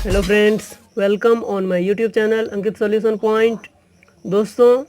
Hello friends, welcome on my YouTube channel Ankit solution point. दोस्तों,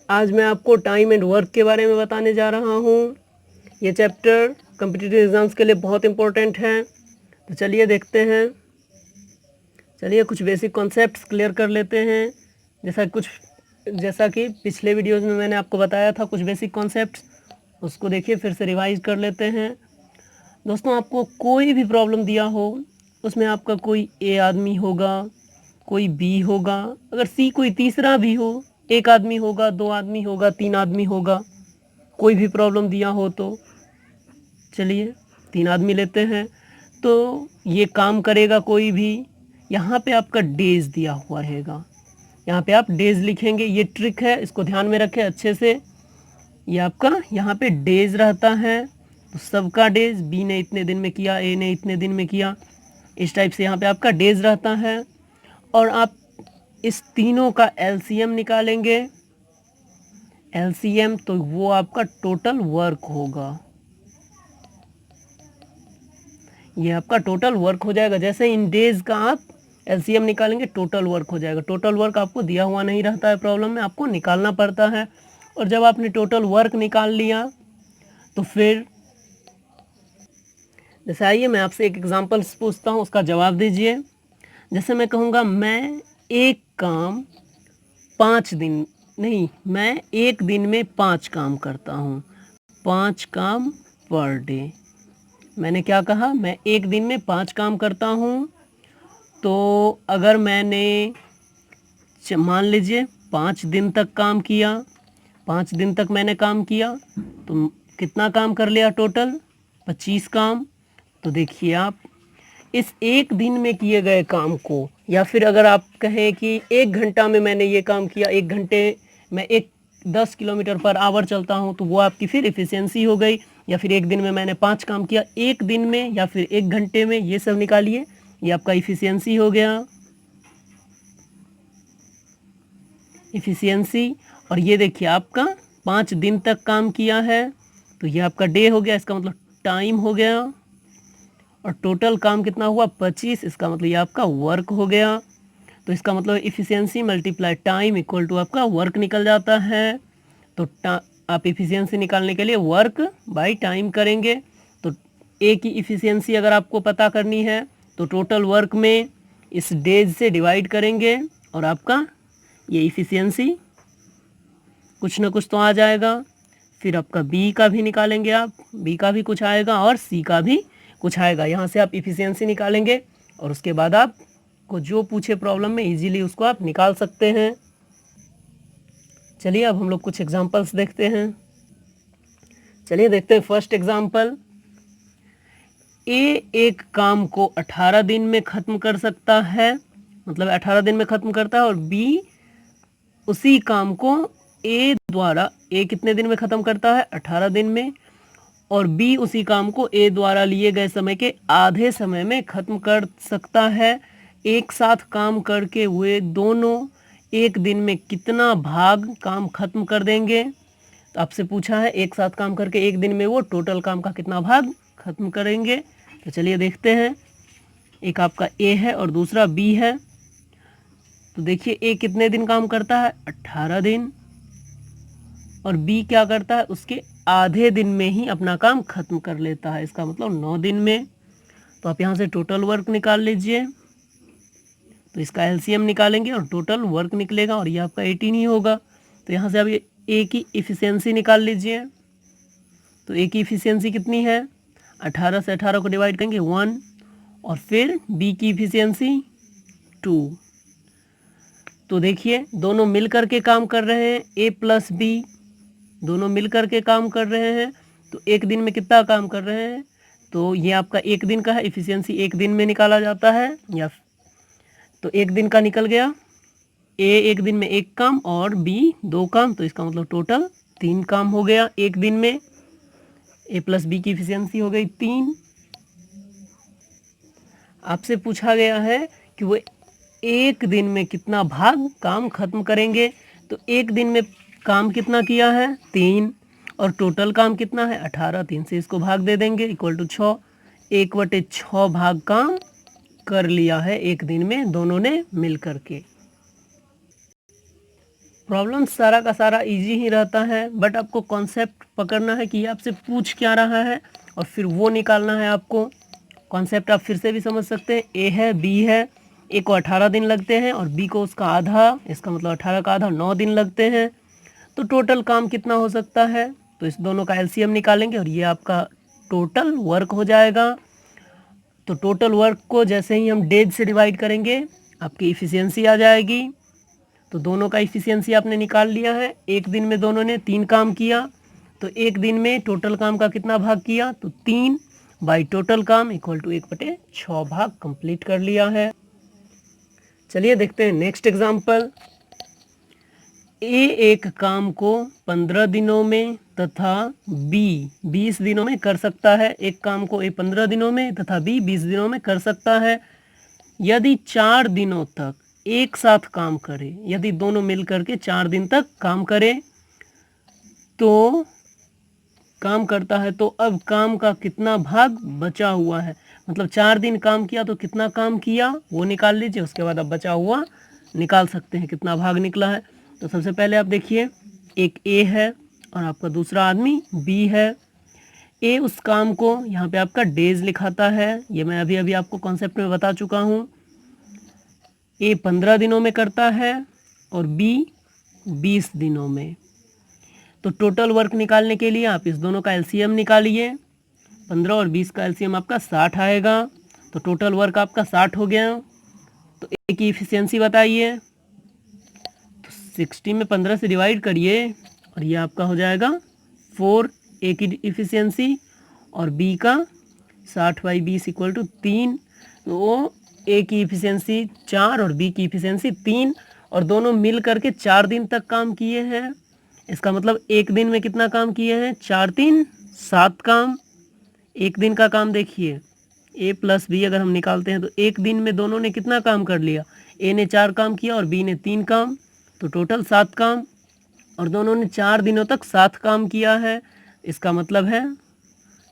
आज मैं आपको टाइम एंड वर्क के बारे में बताने जा रहा हूँ। ये चैप्टर कॉम्पिटिटिव एग्ज़ाम्स के लिए बहुत इम्पोर्टेंट है। तो चलिए देखते हैं। चलिए कुछ बेसिक कॉन्सेप्ट्स क्लियर कर लेते हैं। जैसा कि पिछले वीडियोज़ में मैंने आपको बताया था कुछ बेसिक कॉन्सेप्ट्स, उसको देखिए फिर से रिवाइज कर लेते हैं। दोस्तों, आपको कोई भी प्रॉब्लम दिया हो, उसमें आपका कोई ए आदमी होगा, कोई बी होगा, अगर सी कोई तीसरा भी हो, एक आदमी होगा, दो आदमी होगा, तीन आदमी होगा, कोई भी प्रॉब्लम दिया हो तो चलिए तीन आदमी लेते हैं। तो ये काम करेगा कोई भी। यहाँ पे आपका डेज दिया हुआ रहेगा, यहाँ पे आप डेज लिखेंगे। ये ट्रिक है, इसको ध्यान में रखें अच्छे से। ये आपका यहाँ पे डेज रहता है, तो सबका डेज, बी ने इतने दिन में किया, ए ने इतने दिन में किया, इस टाइप से यहाँ पे आपका डेज रहता है। और आप इस तीनों का एलसीएम निकालेंगे। एलसीएम तो वो आपका टोटल वर्क होगा, ये आपका टोटल वर्क हो जाएगा। जैसे इन डेज का आप एलसीएम निकालेंगे, टोटल वर्क हो जाएगा। टोटल वर्क आपको दिया हुआ नहीं रहता है प्रॉब्लम में, आपको निकालना पड़ता है। और जब आपने टोटल वर्क निकाल लिया तो फिर जैसे आइए मैं आपसे एक एग्जांपल पूछता हूँ, उसका जवाब दीजिए। जैसे मैं कहूँगा मैं एक काम 5 दिन नहीं, मैं एक दिन में 5 काम करता हूँ, 5 काम पर डे। मैंने क्या कहा? मैं एक दिन में 5 काम करता हूँ। तो अगर मैंने मान लीजिए 5 दिन तक काम किया, 5 दिन तक मैंने काम किया, तो कितना काम कर लिया टोटल? 25 काम। तो देखिए आप इस एक दिन में किए गए काम को, या फिर अगर आप कहें कि 1 घंटा में मैंने ये काम किया, 1 घंटे में 10 किलोमीटर पर आवर चलता हूँ, तो वो आपकी फिर इफ़िशियंसी हो गई। या फिर एक दिन में मैंने 5 काम किया, एक दिन में या फिर 1 घंटे में, ये सब निकालिए, ये आपका इफ़िशियंसी हो गया, इफ़िशियंसी। और ये देखिए आपका 5 दिन तक काम किया है, तो ये आपका डे हो गया, इसका मतलब टाइम हो गया। और टोटल काम कितना हुआ? 25, इसका मतलब ये आपका वर्क हो गया। तो इसका मतलब efficiency multiply time equal to आपका वर्क निकल जाता है। तो आप इफ़िशियंसी निकालने के लिए वर्क बाय टाइम करेंगे। तो ए की इफ़िशियंसी अगर आपको पता करनी है तो टोटल वर्क में इस डेज से डिवाइड करेंगे और आपका ये इफ़िशियंसी कुछ ना कुछ तो आ जाएगा। फिर आपका बी का भी निकालेंगे, आप बी का भी कुछ आएगा और सी का भी कुछ आएगा। यहाँ से आप इफ़िशियंसी निकालेंगे और उसके बाद आपको जो पूछे प्रॉब्लम में इजीली उसको आप निकाल सकते हैं। चलिए अब हम लोग कुछ एग्जांपल्स देखते हैं। चलिए देखते हैं फर्स्ट एग्जांपल। ए एक काम को 18 दिन में ख़त्म कर सकता है, मतलब 18 दिन में ख़त्म करता है, और बी उसी काम को ए द्वारा, ए कितने दिन में ख़त्म करता है? 18 दिन में, और बी उसी काम को ए द्वारा लिए गए समय के आधे समय में ख़त्म कर सकता है। एक साथ काम करके हुए दोनों एक दिन में कितना भाग काम ख़त्म कर देंगे? तो आपसे पूछा है एक साथ काम करके एक दिन में वो टोटल काम का कितना भाग ख़त्म करेंगे। तो चलिए देखते हैं। एक आपका ए है और दूसरा बी है। तो देखिए ए कितने दिन काम करता है? 18 दिन। और बी क्या करता है? उसके आधे दिन में ही अपना काम खत्म कर लेता है, इसका मतलब 9 दिन में। तो आप यहाँ से टोटल वर्क निकाल लीजिए। तो इसका एलसीएम निकालेंगे और टोटल वर्क निकलेगा, और ये आपका 18 ही होगा। तो यहाँ से आप ये ए की इफ़िशियंसी निकाल लीजिए। तो ए की इफ़िशियंसी कितनी है? 18 से 18 को डिवाइड करेंगे 1, और फिर बी की इफ़िशियंसी 2। तो देखिए दोनों मिल कर के काम कर रहे हैं, ए प्लस बी दोनों मिल कर के काम कर रहे हैं। तो एक दिन में कितना काम कर रहे हैं? तो ये आपका एक दिन का है, इफ़िशियंसी एक दिन में निकाला जाता है। या तो एक दिन का निकल गया, ए एक दिन में 1 काम और बी 2 काम, तो इसका मतलब टोटल 3 काम हो गया एक दिन में। ए प्लस बी की इफ़िशियंसी हो गई 3। आपसे पूछा गया है कि वो एक दिन में कितना भाग काम खत्म करेंगे। तो एक दिन में काम कितना किया है? 3, और टोटल काम कितना है? 18। 3 से इसको भाग दे देंगे इक्वल टू 6। 1/6 भाग काम कर लिया है एक दिन में दोनों ने मिल करके। प्रॉब्लम सारा का सारा इजी ही रहता है, बट आपको कॉन्सेप्ट पकड़ना है कि ये आपसे पूछ क्या रहा है और फिर वो निकालना है आपको। कॉन्सेप्ट आप फिर से भी समझ सकते हैं, ए है बी है, ए को 18 दिन लगते हैं और बी को उसका आधा, इसका मतलब 18 का आधा 9 दिन लगते हैं। तो टोटल काम कितना हो सकता है, तो इस दोनों का एलसीएम निकालेंगे और ये आपका टोटल वर्क हो जाएगा। तो टोटल वर्क को जैसे ही हम डेज से डिवाइड करेंगे आपकी इफ़िशियंसी आ जाएगी। तो दोनों का इफ़िशियंसी आपने निकाल लिया है। एक दिन में दोनों ने 3 काम किया, तो एक दिन में टोटल काम का कितना भाग किया, तो 3 बाई टोटल काम इक्वल टू 1/6 भाग कंप्लीट कर लिया है। चलिए देखते हैं नेक्स्ट एग्जाम्पल। ए एक काम को 15 दिनों में तथा बी 20 दिनों में कर सकता है। एक काम को ए 15 दिनों में तथा बी 20 दिनों में कर सकता है। यदि 4 दिनों तक एक साथ काम करे, यदि दोनों मिल करके 4 दिन तक काम करे तो काम करता है, तो अब काम का कितना भाग बचा हुआ है, मतलब 4 दिन काम किया तो कितना काम किया वो निकाल लीजिए। उसके बाद आप बचा हुआ निकाल सकते हैं कितना भाग निकला है। तो सबसे पहले आप देखिए, एक ए है और आपका दूसरा आदमी बी है। ए उस काम को यहाँ पे आपका डेज लिखाता है, ये मैं अभी अभी आपको कॉन्सेप्ट में बता चुका हूँ। ए 15 दिनों में करता है और बी 20 दिनों में। तो टोटल वर्क निकालने के लिए आप इस दोनों का एलसीएम निकालिए। 15 और 20 का एलसीएम आपका 60 आएगा, तो टोटल वर्क आपका 60 हो गया। तो ए की इफिशियंसी बताइए, तो 60 में 15 से डिवाइड करिए और ये आपका हो जाएगा 4 ए की इफिशियंसी और बी का 60 बाई 20 इक्वल टू 3। तो ए की इफिशियंसी 4 और बी की इफिशियंसी 3 और दोनों मिल करके 4 दिन तक काम किए हैं। इसका मतलब एक दिन में कितना काम किए हैं, 4 3 7 काम। एक दिन का काम देखिए, ए प्लस बी अगर हम निकालते हैं तो एक दिन में दोनों ने कितना काम कर लिया, ए ने 4 काम किया और बी ने 3 काम, तो टोटल 7 काम। और दोनों ने 4 दिनों तक 7 काम किया है। इसका मतलब है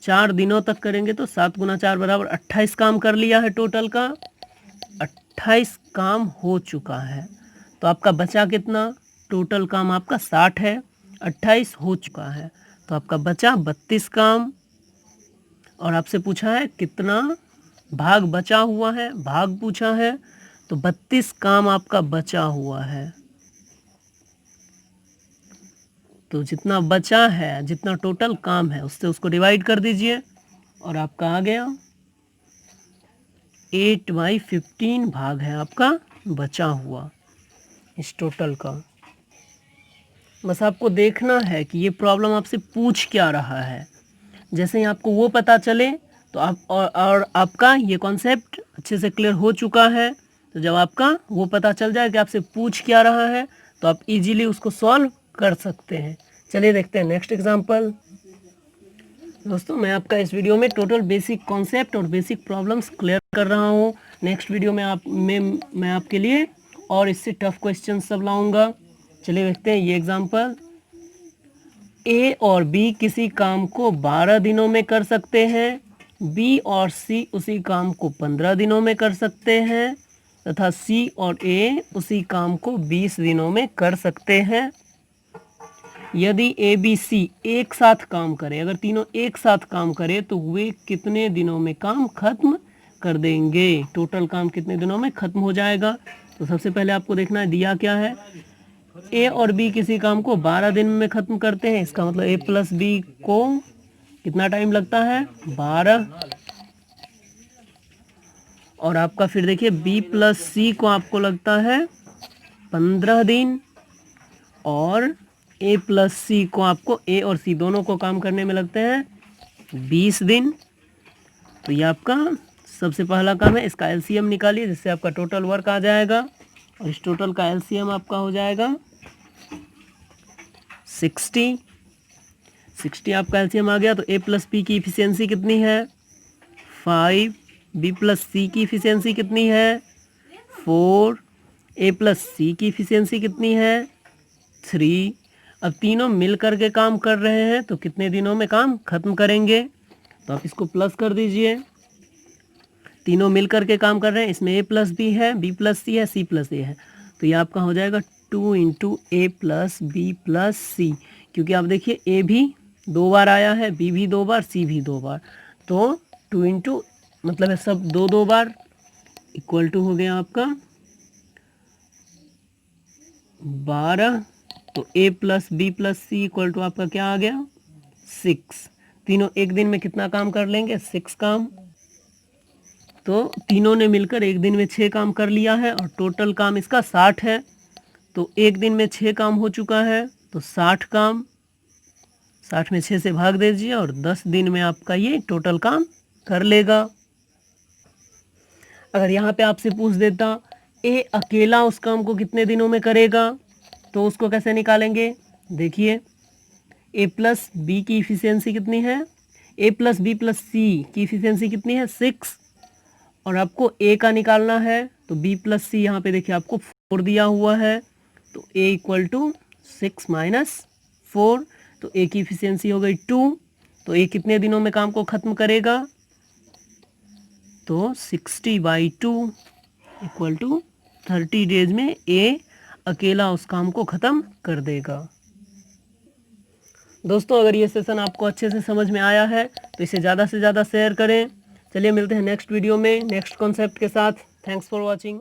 4 दिनों तक करेंगे तो 7 गुना 4 बराबर 28 काम कर लिया है। टोटल का 28 काम हो चुका है। तो आपका बचा कितना, टोटल काम आपका 60 है, 28 हो चुका है, तो आपका बचा 32 काम। और आपसे पूछा है कितना भाग बचा हुआ है, भाग पूछा है, तो 32 काम आपका बचा हुआ है। तो जितना बचा है, जितना टोटल काम है उससे उसको डिवाइड कर दीजिए और आपका आ गया 8/15 भाग है आपका बचा हुआ इस टोटल का। बस आपको देखना है कि ये प्रॉब्लम आपसे पूछ क्या रहा है। जैसे ही आपको वो पता चले तो आप और आपका ये कॉन्सेप्ट अच्छे से क्लियर हो चुका है। तो जब आपका वो पता चल जाए कि आपसे पूछ क्या रहा है तो आप इजीली उसको सॉल्व कर सकते हैं। चलिए देखते हैं नेक्स्ट एग्जांपल। दोस्तों, मैं आपका इस वीडियो में टोटल बेसिक कॉन्सेप्ट और बेसिक प्रॉब्लम्स क्लियर कर रहा हूँ। नेक्स्ट वीडियो में मैं आपके लिए और इससे टफ क्वेश्चन सब लाऊंगा। चलिए देखते हैं ये एग्जांपल। ए और बी किसी काम को 12 दिनों में कर सकते हैं, बी और सी उसी काम को 15 दिनों में कर सकते हैं तथा सी और ए उसी काम को 20 दिनों में कर सकते हैं। यदि ए बी सी एक साथ काम करें, अगर तीनों एक साथ काम करें तो वे कितने दिनों में काम खत्म कर देंगे, टोटल काम कितने दिनों में खत्म हो जाएगा। तो सबसे पहले आपको देखना है दिया क्या है। ए और बी किसी काम को 12 दिन में खत्म करते हैं, इसका मतलब ए प्लस बी को कितना टाइम लगता है, 12। और आपका फिर देखिए बी प्लस सी को आपको लगता है 15 दिन और ए प्लस सी को आपको, ए और सी दोनों को काम करने में लगते हैं 20 दिन। तो ये आपका सबसे पहला काम है। इसका एलसीएम निकालिए जिससे आपका टोटल वर्क आ जाएगा और इस टोटल का एलसीएम आपका हो जाएगा 60 आपका एलसीएम आ गया। तो ए प्लस बी की इफिशियंसी कितनी है, 5। बी प्लस सी की इफिशियंसी कितनी है, 4। ए प्लस सी की इफिशियंसी कितनी है, 3। अब तीनों मिल कर के काम कर रहे हैं तो कितने दिनों में काम खत्म करेंगे, तो आप इसको प्लस कर दीजिए। तीनों मिल करके काम कर रहे हैं। इसमें a प्लस बी है, b प्लस सी है, c प्लस ए है, तो ये आपका हो जाएगा 2 इंटू ए प्लस बी प्लस सी, क्योंकि आप देखिए a भी 2 बार आया है, b भी 2 बार, c भी 2 बार, तो 2 इंटू मतलब है सब 2 बार, इक्वल टू हो गया आपका 12। तो a plus B plus C equal to आपका क्या आ गया 6। तीनों एक दिन में कितना काम कर लेंगे 6 काम, तो तीनों ने मिलकर एक दिन में 6 काम कर लिया है और टोटल काम इसका 60 है। तो एक दिन में 6 काम हो चुका है, तो 60 काम, 60 में 6 से भाग दीजिए और 10 दिन में आपका ये टोटल काम कर लेगा। अगर यहाँ पे आपसे पूछ देता ए अकेला उस काम को कितने दिनों में करेगा, तो उसको कैसे निकालेंगे, देखिए ए प्लस बी की इफिशियंसी कितनी है, ए प्लस बी प्लस सी की इफिशियंसी कितनी है 6, और आपको ए का निकालना है, तो बी प्लस सी यहाँ पे देखिए आपको 4 दिया हुआ है, तो ए इक्वल टू 6 माइनस 4, तो ए की इफिशियंसी हो गई 2, तो ए कितने दिनों में काम को ख़त्म करेगा, तो 60/2 इक्वल टू 30 डेज में ए अकेला उस काम को ख़त्म कर देगा। दोस्तों अगर ये सेशन आपको अच्छे से समझ में आया है तो इसे ज़्यादा से ज़्यादा शेयर करें। चलिए मिलते हैं नेक्स्ट वीडियो में नेक्स्ट कॉन्सेप्ट के साथ। Thanks for watching.